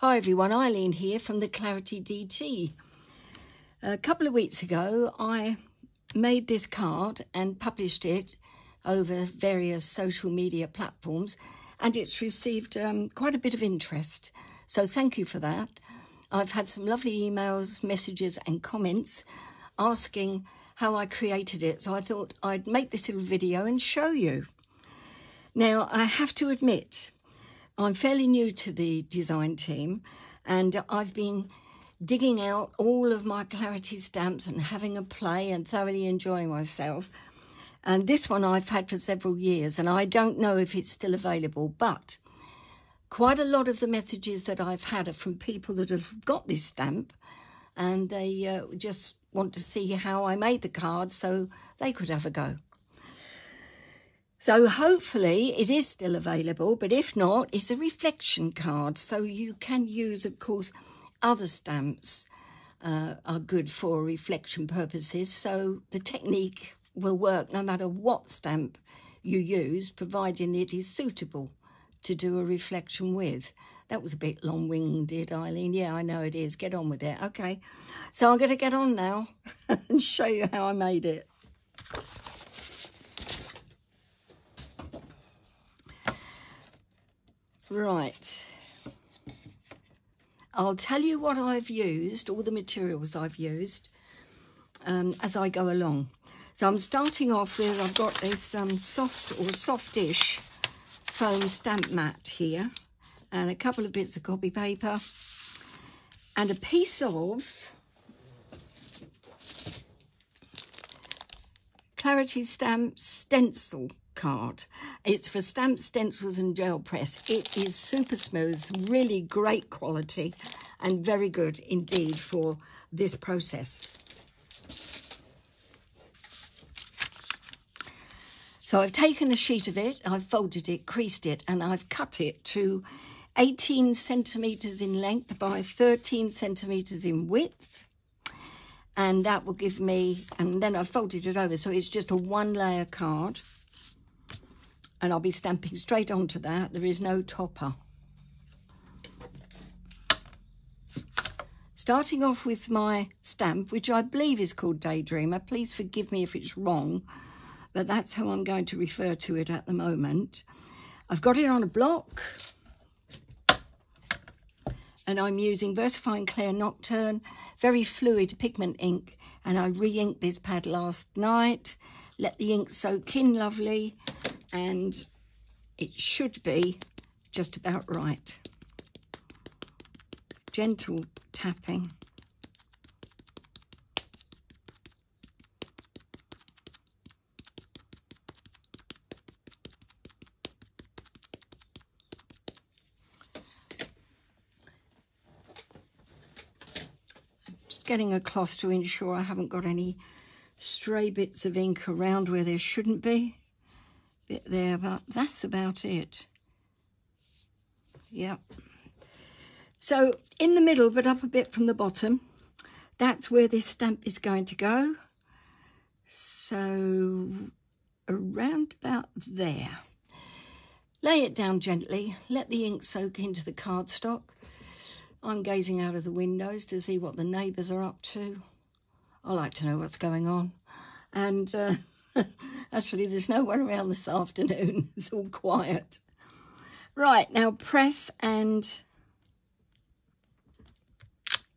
Hi everyone, Eileen here from the Clarity DT. A couple of weeks ago I made this card and published it over various social media platforms, and it's received quite a bit of interest, so thank you for that. I've had some lovely emails, messages and comments asking how I created it, so I thought I'd make this little video and show you. Now, I have to admit, I'm fairly new to the design team, and I've been digging out all of my Clarity stamps and having a play and thoroughly enjoying myself. And this one I've had for several years, and I don't know if it's still available, but quite a lot of the messages that I've had are from people that have got this stamp, and they just want to see how I made the card so they could have a go. So hopefully it is still available, but if not, it's a reflection card. So you can use, of course, other stamps are good for reflection purposes. So the technique will work no matter what stamp you use, providing it is suitable to do a reflection with. That was a bit long-winded, Eileen. Yeah, I know it is. Get on with it. Okay, so I'm going to get on now and show you how I made it. Right, I'll tell you what I've used, all the materials I've used as I go along. So I'm starting off with, I've got this soft or softish foam stamp mat here, and a couple of bits of copy paper, and a piece of Clarity Stamp stencil card. It's for stamp stencils and gel press. It is super smooth, really great quality, and very good indeed for this process. So I've taken a sheet of it, I've folded it, creased it, and I've cut it to 18 centimetres in length by 13 centimetres in width. And that will give me, and then I've folded it over, so it's just a one layer card. And I'll be stamping straight onto that. There is no topper. Starting off with my stamp, which I believe is called Daydreamer. Please forgive me if it's wrong, but that's how I'm going to refer to it at the moment. I've got it on a block, and I'm using VersaFine Clair Nocturne, very fluid pigment ink, and I re-inked this pad last night. Let the ink soak in lovely, and it should be just about right. Gentle tapping. Just getting a cloth to ensure I haven't got any stray bits of ink around where there shouldn't be. Bit there, but that's about it. Yep. So in the middle, but up a bit from the bottom, that's where this stamp is going to go. So around about there. Lay it down gently, let the ink soak into the cardstock. I'm gazing out of the windows to see what the neighbours are up to. I like to know what's going on. And actually, there's no one around this afternoon. It's all quiet. Right, now press and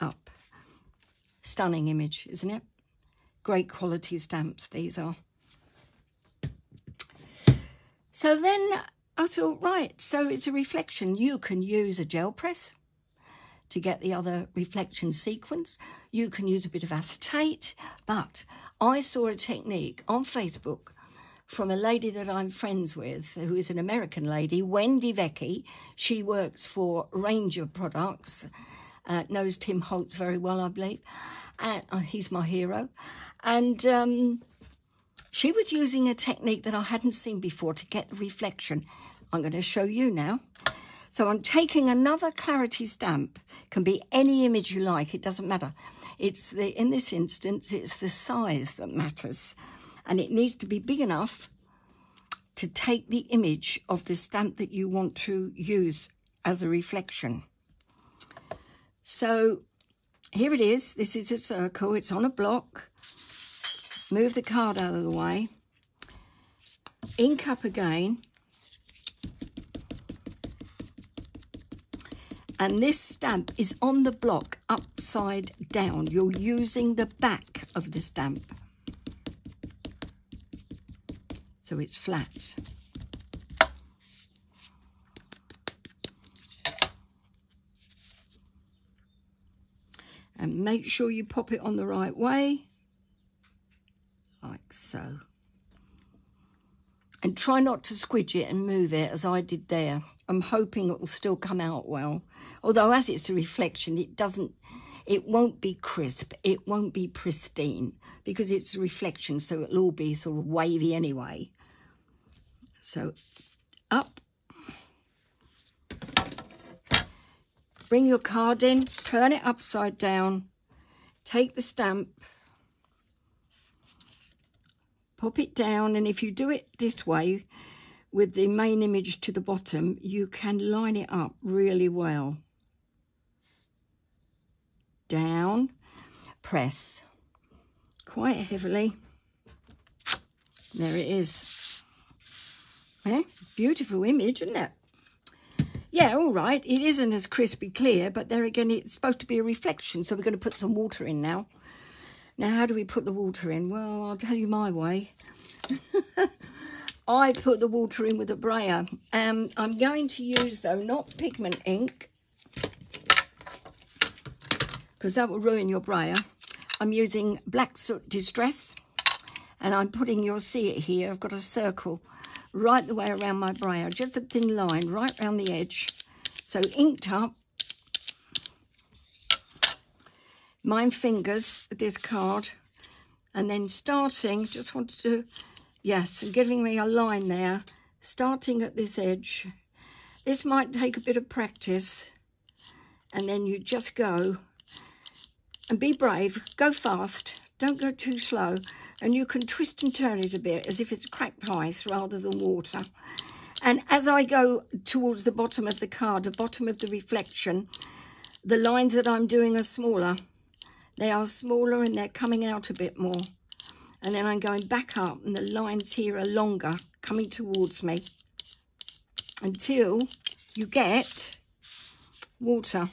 up. Stunning image, isn't it? Great quality stamps, these are. So then I thought, right, so it's a reflection. You can use a gel press to get the other reflection sequence. You can use a bit of acetate, but I saw a technique on Facebook from a lady that I'm friends with, who is an American lady, Wendy Vecchi. She works for Ranger Products, knows Tim Holtz very well, I believe. He's my hero. And she was using a technique that I hadn't seen before to get the reflection. I'm going to show you now. So I'm taking another Clarity stamp. Can be any image you like, it doesn't matter. It's in this instance, it's the size that matters. And it needs to be big enough to take the image of the stamp that you want to use as a reflection. So here it is. This is a circle. It's on a block. Move the card out of the way. Ink up again. And this stamp is on the block upside down. You're using the back of the stamp. So it's flat. And make sure you pop it on the right way, like so. And try not to squidge it and move it as I did there. I'm hoping it will still come out well. Although as it's a reflection, it won't be crisp, it won't be pristine, because it's a reflection, so it'll all be sort of wavy anyway. So up. Bring your card in, turn it upside down, take the stamp, pop it down, and if you do it this way, with the main image to the bottom, you can line it up really well. Down, press quite heavily. There it is. Yeah, beautiful image, isn't it? Yeah, all right, it isn't as crispy clear, but there again, it's supposed to be a reflection, so we're going to put some water in now. Now, how do we put the water in? Well, I'll tell you my way. I put the water in with a brayer. I'm going to use, though, not pigment ink, because that will ruin your brayer. I'm using Black Soot Distress, and I'm putting, you'll see it here, I've got a circle right the way around my brayer, just a thin line right around the edge. So inked up. My fingers with this card, and then starting, just wanted to, yes, and giving me a line there, starting at this edge. This might take a bit of practice, and then you just go, and be brave, go fast, don't go too slow, and you can twist and turn it a bit as if it's cracked ice rather than water. And as I go towards the bottom of the card, the bottom of the reflection, the lines that I'm doing are smaller. They are smaller and they're coming out a bit more. And then I'm going back up and the lines here are longer, coming towards me, until you get water.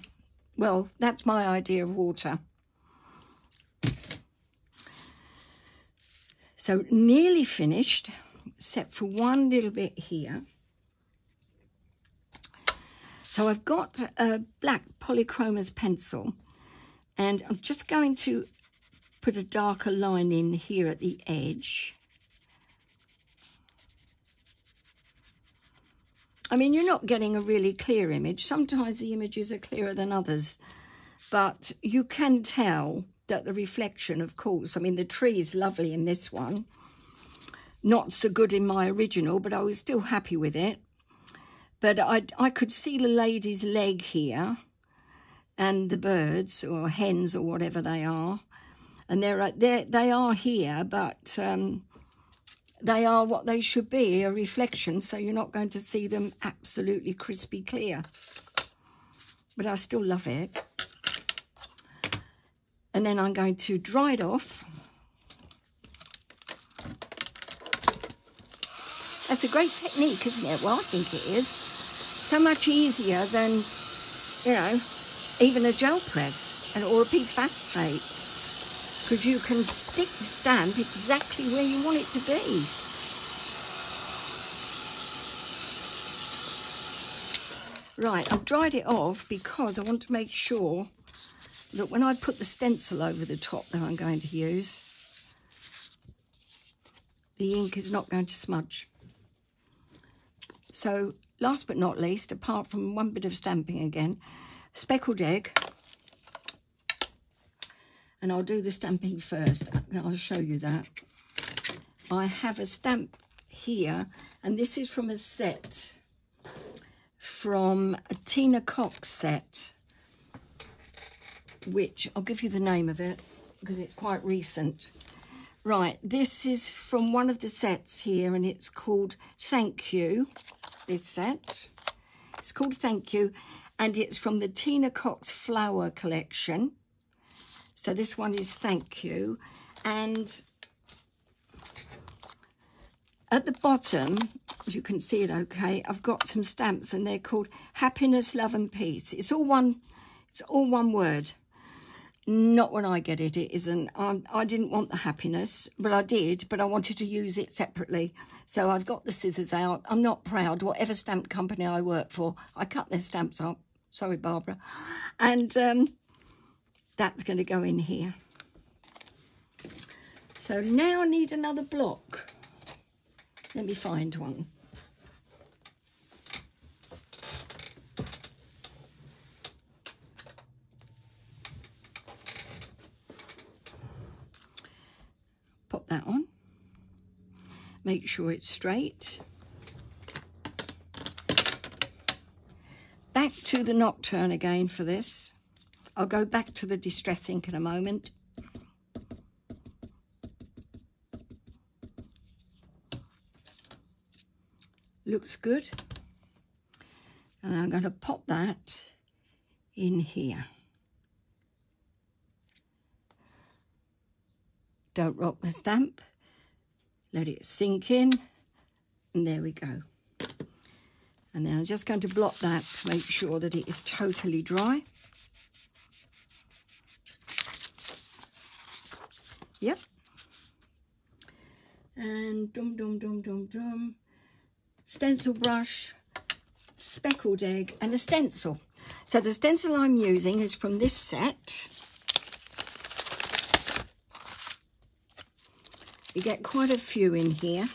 Well, that's my idea of water. So nearly finished, except for one little bit here. So I've got a black Polychromos pencil, and I'm just going to put a darker line in here at the edge. I mean, you're not getting a really clear image. Sometimes the images are clearer than others, but you can tell that the reflection, of course, I mean, the tree is lovely in this one. Not so good in my original, but I was still happy with it. But I could see the lady's leg here and the birds or hens or whatever they are. And they are here, but they are what they should be, a reflection, so you're not going to see them absolutely crispy clear. But I still love it. And then I'm going to dry it off. That's a great technique, isn't it? Well, I think it is. So much easier than, you know, even a gel press or a piece of acetate. Because you can stick the stamp exactly where you want it to be. Right, I've dried it off because I want to make sure that when I put the stencil over the top that I'm going to use, the ink is not going to smudge. So, last but not least, apart from one bit of stamping again, speckled egg. And I'll do the stamping first. I'll show you that. I have a stamp here, and this is from a set, from a Tina Cox set, which I'll give you the name of it because it's quite recent. Right, this is from one of the sets here, and it's called Thank You, this set. It's called Thank You, and it's from the Tina Cox Flower collection. So this one is thank you. And at the bottom, if you can see it okay, I've got some stamps and they're called Happiness, Love and Peace. It's all one word. Not when I get it, it isn't. I didn't want the happiness, but I did, but I wanted to use it separately. So I've got the scissors out. I'm not proud. Whatever stamp company I work for, I cut their stamps up. Sorry, Barbara. And that's going to go in here. So now I need another block. Let me find one. Pop that on. Make sure it's straight. Back to the Nocturne again for this. I'll go back to the Distress ink in a moment. Looks good. And I'm going to pop that in here. Don't rock the stamp. Let it sink in. And there we go. And then I'm just going to blot that to make sure that it is totally dry. Yep. And stencil brush, speckled egg, and a stencil. So the stencil I'm using is from this set. You get quite a few in here.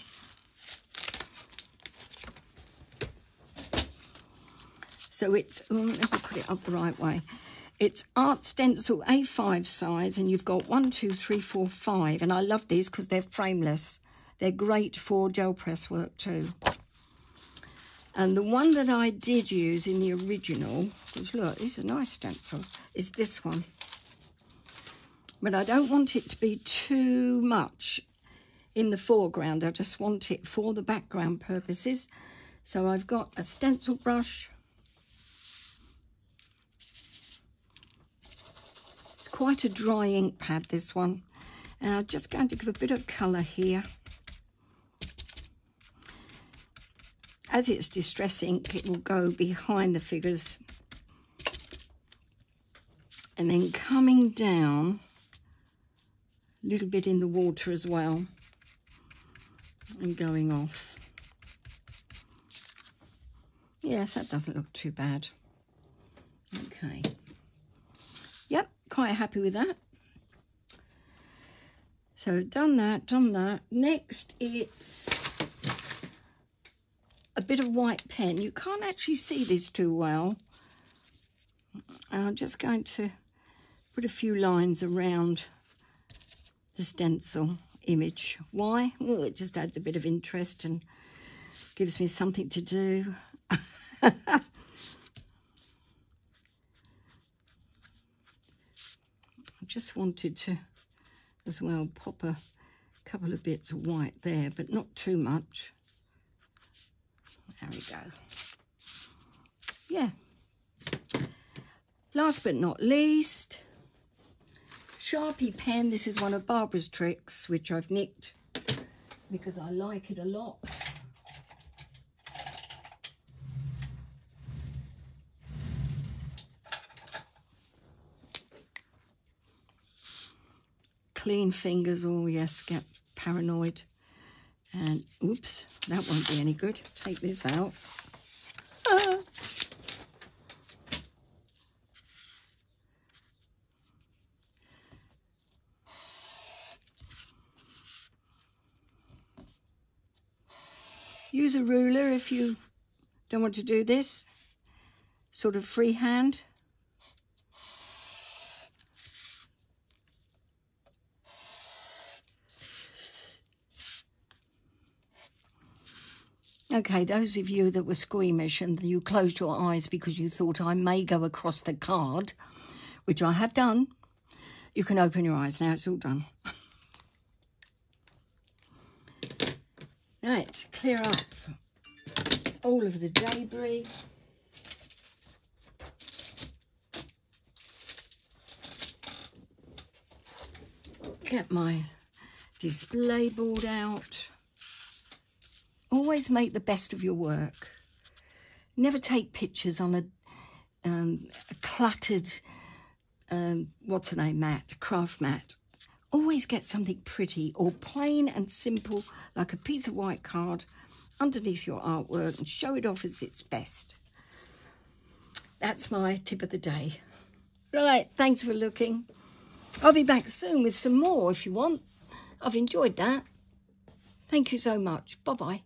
So it's, let me put it up the right way. It's Art Stencil A5 size, and you've got 1, 2, 3, 4, 5. And I love these because they're frameless. They're great for gel press work too. And the one that I did use in the original, because look, these are nice stencils, is this one. But I don't want it to be too much in the foreground. I just want it for the background purposes. So I've got a stencil brush. It's quite a dry ink pad, this one. And I'm just going to give a bit of colour here. As it's Distress ink, it will go behind the figures. And then coming down, a little bit in the water as well. And going off. Yes, that doesn't look too bad. Okay. Yep, quite happy with that. So done that, done that. Next, it's a bit of white pen. You can't actually see this too well. I'm just going to put a few lines around the stencil image. Why? Well, it just adds a bit of interest and gives me something to do. I just wanted to as well pop a couple of bits of white there, but not too much. There we go. Yeah. Last but not least, Sharpie pen. This is one of Barbara's tricks, which I've nicked because I like it a lot. Clean fingers, oh yes, get paranoid. And oops, that won't be any good. Take this out. Use a ruler if you don't want to do this. Sort of freehand. Okay, those of you that were squeamish and you closed your eyes because you thought I may go across the card, which I have done, you can open your eyes now. It's all done. Right, clear up all of the debris. get my display board out. Always make the best of your work. Never take pictures on a cluttered, what's the name, mat, craft mat. Always get something pretty or plain and simple, like a piece of white card underneath your artwork, and show it off as its best. That's my tip of the day. Right, thanks for looking. I'll be back soon with some more if you want. I've enjoyed that. Thank you so much. Bye-bye.